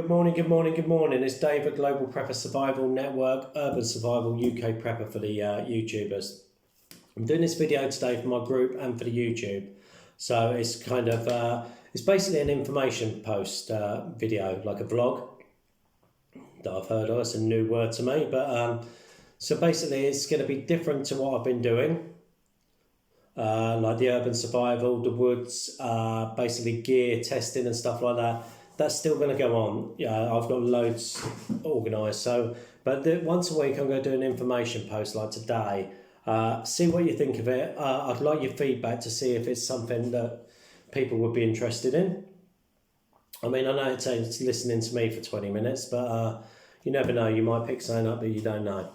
Good morning, good morning, good morning. It's David, Global Prepper Survival Network, Urban Survival UK Prepper for the YouTubers. I'm doing this video today for my group and for the YouTube. So it's kind of, it's basically an information post video, like a vlog that I've heard of. It's a new word to me, but so basically it's going to be different to what I've been doing. Like the urban survival, the woods, basically gear testing and stuff like that. That's still going to go on. Yeah, I've got loads organised. So, but once a week I'm going to do an information post like today. See what you think of it. I'd like your feedback to see if it's something that people would be interested in. I mean, I know it's listening to me for 20 minutes, but you never know. You might pick something up that you don't know.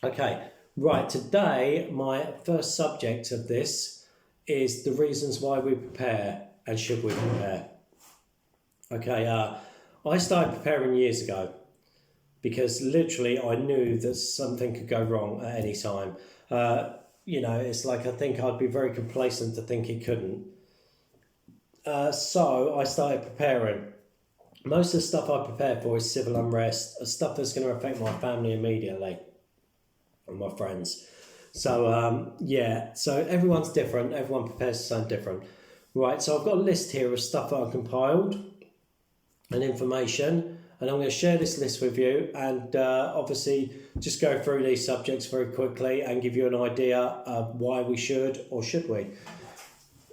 Okay, right. Today, my first subject of this is the reasons why we prepare and should we prepare. Okay, I started preparing years ago because literally I knew that something could go wrong at any time. You know, it's like I think I'd be very complacent to think it couldn't. So I started preparing. Most of the stuff I prepare for is civil unrest, stuff that's going to affect my family immediately and my friends. So, yeah, so everyone's different. Everyone prepares something different. Right, so I've got a list here of stuff that I've compiled and information, and I'm going to share this list with you and obviously just go through these subjects very quickly and give you an idea of why we should or should we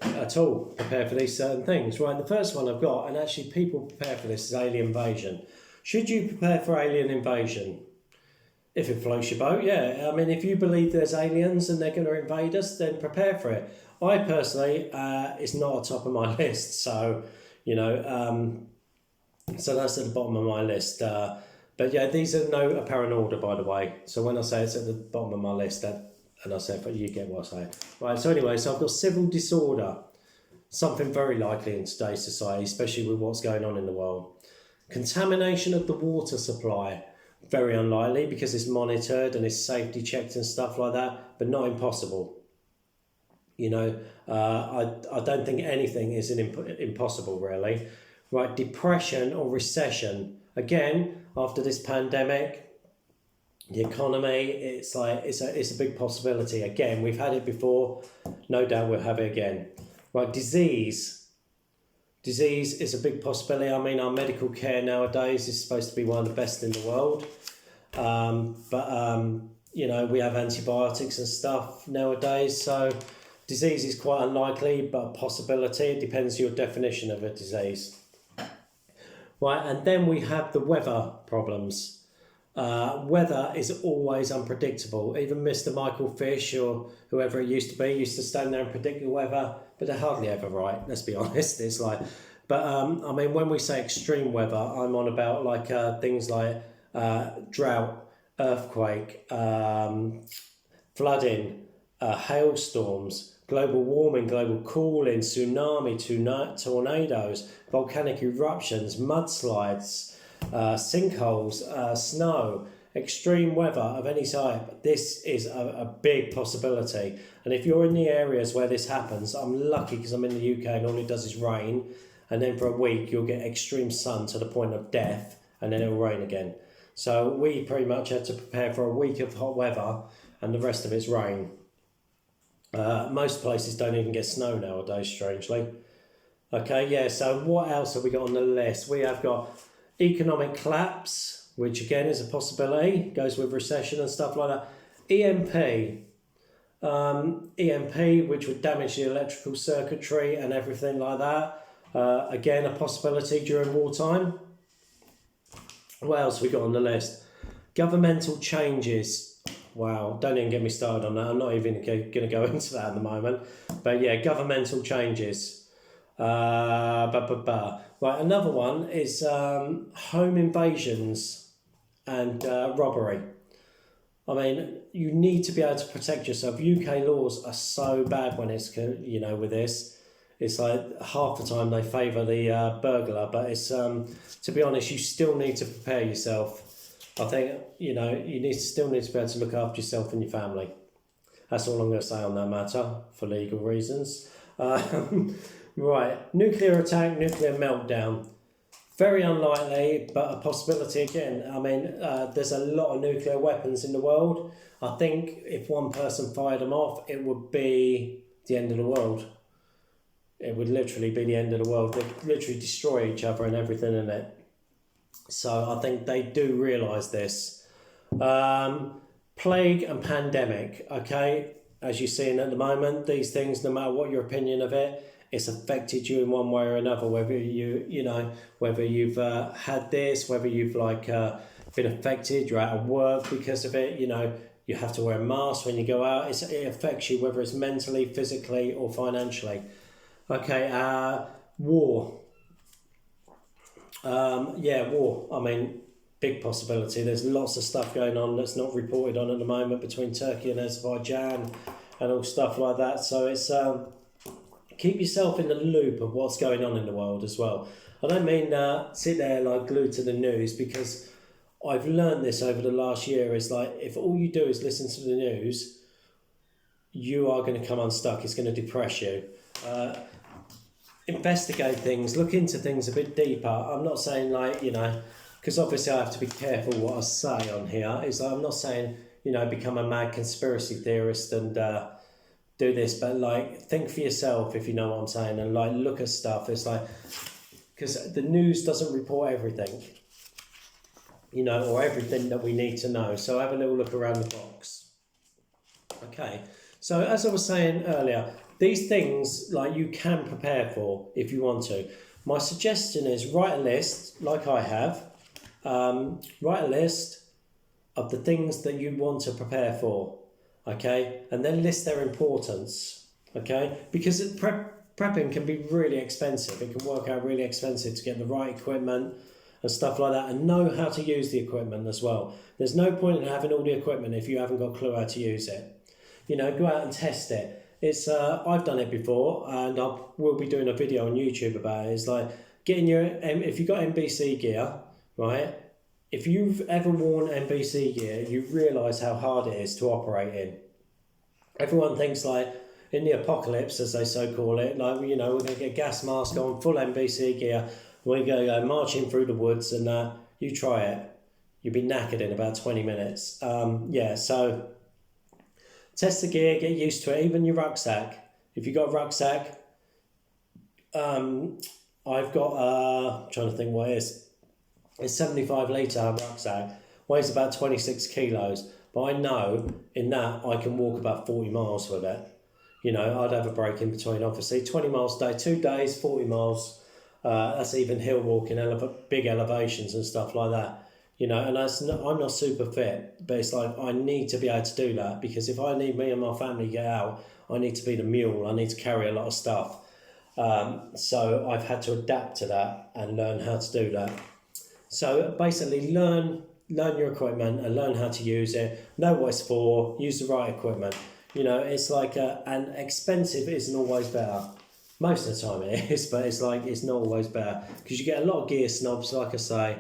at all prepare for these certain things. Right, the first one I've got, and actually people prepare for this, is alien invasion. Should you prepare for alien invasion? If it floats your boat, yeah. I mean, if you believe there's aliens and they're going to invade us, then prepare for it. I personally, it's not at the top of my list, so, you know, so that's at the bottom of my list. But yeah, these are no apparent order, by the way. So when I say it's at the bottom of my list, and I say, but you get what I say. Right, so anyway, so I've got civil disorder, something very likely in today's society, especially with what's going on in the world. Contamination of the water supply, very unlikely because it's monitored and it's safety checked and stuff like that, but not impossible. You know, I don't think anything is impossible, really. Right, depression or recession. Again, after this pandemic, the economy, it's a big possibility. Again, we've had it before, no doubt we'll have it again. Right, disease. Disease is a big possibility. I mean, our medical care nowadays is supposed to be one of the best in the world. You know, we have antibiotics and stuff nowadays, so disease is quite unlikely, but a possibility. It depends your definition of a disease. Right, and then we have the weather problems. Weather is always unpredictable. Even Mr. Michael Fish or whoever it used to stand there and predict the weather, but they're hardly ever right, let's be honest. It's like, but I mean, when we say extreme weather, I'm on about like things like drought, earthquake, flooding, hailstorms, global warming, global cooling, tsunami, tornadoes, volcanic eruptions, mudslides, sinkholes, snow, extreme weather of any type. This is a big possibility. And if you're in the areas where this happens, I'm lucky because I'm in the UK and all it does is rain. And then for a week, you'll get extreme sun to the point of death and then it'll rain again. So we pretty much had to prepare for a week of hot weather and the rest of it's rain. Most places don't even get snow nowadays, strangely. Okay, yeah, so what else have we got on the list? We have got economic collapse, which again is a possibility, goes with recession and stuff like that. EMP, which would damage the electrical circuitry and everything like that. Again, a possibility during wartime. What else have we got on the list? Governmental changes. Wow, don't even get me started on that. I'm not even going to go into that at the moment. But yeah, governmental changes. Right, another one is home invasions and robbery. I mean, you need to be able to protect yourself. UK laws are so bad when it's, you know, with this. It's like half the time they favour the burglar, but it's, to be honest, you still need to prepare yourself. I think, you know, you still need to be able to look after yourself and your family. That's all I'm going to say on that matter, for legal reasons. Right, nuclear attack, nuclear meltdown. Very unlikely, but a possibility again. I mean, there's a lot of nuclear weapons in the world. I think if one person fired them off, it would be the end of the world. It would literally be the end of the world. They'd literally destroy each other and everything in it. So I think they do realise this. Plague and pandemic, okay? As you're seeing at the moment, these things, no matter what your opinion of it, it's affected you in one way or another, whether whether you've had this, whether you've been affected, you're out of work because of it, you have to wear a mask when you go out. It affects you, whether it's mentally, physically, or financially. Okay, war. War. I mean, big possibility. There's lots of stuff going on that's not reported on at the moment between Turkey and Azerbaijan and all stuff like that. So it's keep yourself in the loop of what's going on in the world as well. I don't mean sit there glued to the news, because I've learned this over the last year is if all you do is listen to the news, you are going to come unstuck. It's going to depress you. Investigate things, look into things a bit deeper. I'm not saying because obviously I have to be careful what I say on here. I'm not saying become a mad conspiracy theorist and do this, but think for yourself, if you know what I'm saying, and look at stuff. It's because the news doesn't report everything, or everything that we need to know. So have a little look around the box. Okay, so as I was saying earlier, these things you can prepare for if you want to. My suggestion is write a list, like I have. Write a list of the things that you want to prepare for, okay? And then list their importance, okay? Because prepping can be really expensive. It can work out really expensive to get the right equipment and stuff like that, and know how to use the equipment as well. There's no point in having all the equipment if you haven't got a clue how to use it. Go out and test it. It's I've done it before, and I will be doing a video on YouTube about it. It's getting if you've got NBC gear, right? If you've ever worn NBC gear, you realise how hard it is to operate in. Everyone thinks in the apocalypse, as they so call it, we're going to get gas mask on, full NBC gear, we're going to go marching through the woods, and you try it. You'll be knackered in about 20 minutes. So test the gear, get used to it, even your rucksack. If you've got a rucksack, I've got, I'm trying to think what it is. It's 75 litre rucksack, weighs about 26 kilos, but I know in that I can walk about 40 miles with it. I'd have a break in between, obviously. 20 miles a day, 2 days, 40 miles. That's even hill walking, big elevations and stuff like that. And I'm not super fit, but it's I need to be able to do that, because if I need me and my family to get out, I need to be the mule. I need to carry a lot of stuff. So I've had to adapt to that and learn how to do that. So basically learn your equipment and learn how to use it. Know what it's for, use the right equipment. It's and expensive isn't always better. Most of the time it is, but it's not always better, because you get a lot of gear snobs, like I say,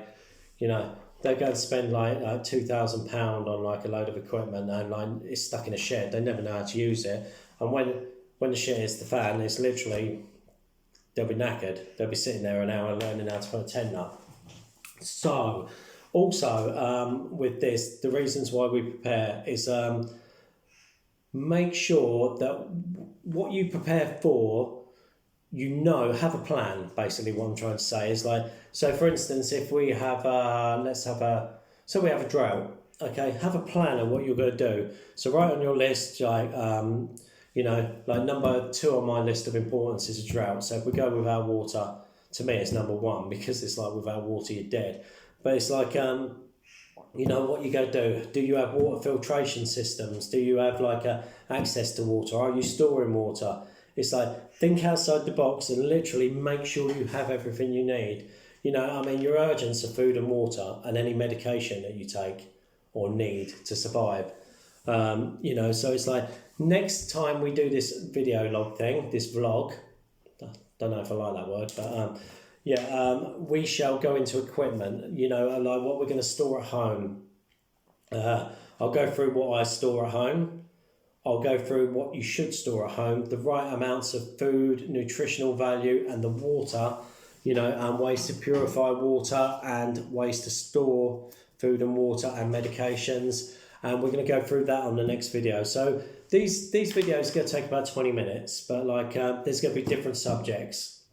they go and spend £2,000 on a load of equipment, and it's stuck in a shed. They never know how to use it, and when the shit hits the fan, it's literally, they'll be knackered. They'll be sitting there an hour learning how to put a tent up. So also with this, the reasons why we prepare is make sure that what you prepare for, have a plan. Basically what I'm trying to say is so for instance, if we have we have a drought, okay, have a plan of what you're going to do. So write on your list number 2 on my list of importance is a drought. So if we go without water, to me it's number 1, because it's without water you're dead. But it's what you go do. Do you have water filtration systems? Do you have access to water? Are you storing water? It's think outside the box and literally make sure you have everything you need. Your urgents are food and water, and any medication that you take or need to survive. So it's next time we do this video log thing, this vlog, don't know if I like that word, but we shall go into equipment, what we're going to store at home. I'll go through what I store at home. I'll go through what you should store at home, the right amounts of food, nutritional value, and the water ways to purify water and ways to store food and water and medications. And we're going to go through that on the next video. So these videos are going to take about 20 minutes, but there's going to be different subjects.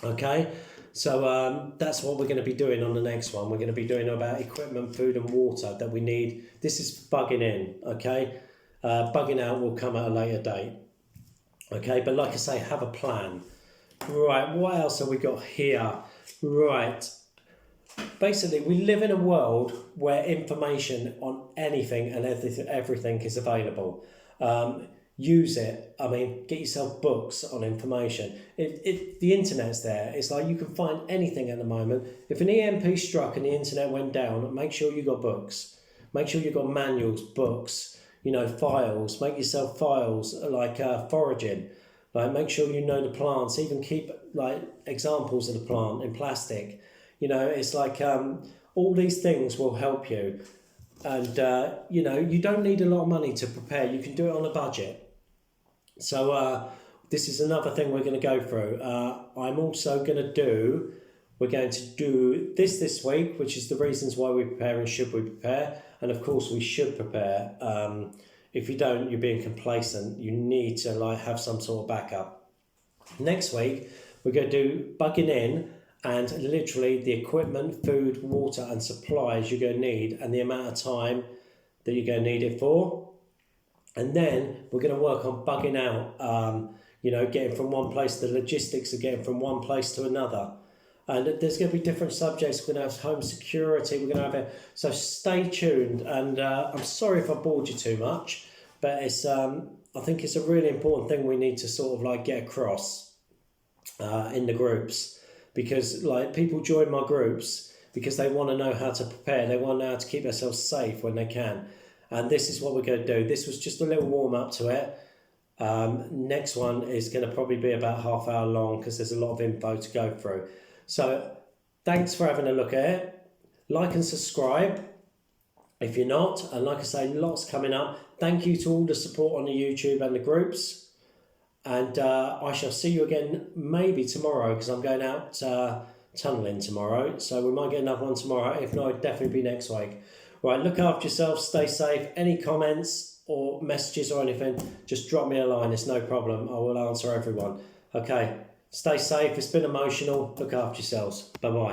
Okay, so that's what we're going to be doing on the next one. We're going to be doing about equipment, food and water that we need. This is bugging in, okay? Bugging out will come at a later date. Okay, but like I say, have a plan. Right, what else have we got here? Right, basically we live in a world where information on anything and everything is available. Use it. I mean, get yourself books on information. The internet's there. It's like you can find anything at the moment. If an EMP struck and the internet went down, make sure you got books. Make sure you got manuals, books, files. Make yourself files like foraging. Like, make sure you know the plants. Even keep examples of the plant in plastic. It's like all these things will help you. And you don't need a lot of money to prepare. You can do it on a budget. So this is another thing we're going to go through. I'm also going to do. We're going to do this week, which is the reasons why we prepare and should we prepare. And of course, we should prepare. If you don't, you're being complacent. You need to have some sort of backup. Next week, we're going to do bugging in and literally the equipment, food, water and supplies you're going to need and the amount of time that you're going to need it for. And then we're going to work on bugging out, getting from one place, the logistics of getting from one place to another. And there's going to be different subjects. We're going to have home security. We're going to have it. So stay tuned. And I'm sorry if I bored you too much, but it's I think it's a really important thing we need to sort of get across in the groups, because people join my groups because they want to know how to prepare. They want to know how to keep themselves safe when they can. And this is what we're going to do. This was just a little warm up to it. Next one is going to probably be about half hour long because there's a lot of info to go through. So thanks for having a look at it. Like and subscribe if you're not. And like I say, lots coming up. Thank you to all the support on the YouTube and the groups. And I shall see you again maybe tomorrow because I'm going out tunnelling tomorrow. So we might get another one tomorrow. If not, it'll definitely be next week. Right, look after yourself. Stay safe. Any comments or messages or anything, just drop me a line. It's no problem. I will answer everyone. Okay. Stay safe. It's been emotional. Look after yourselves. Bye-bye.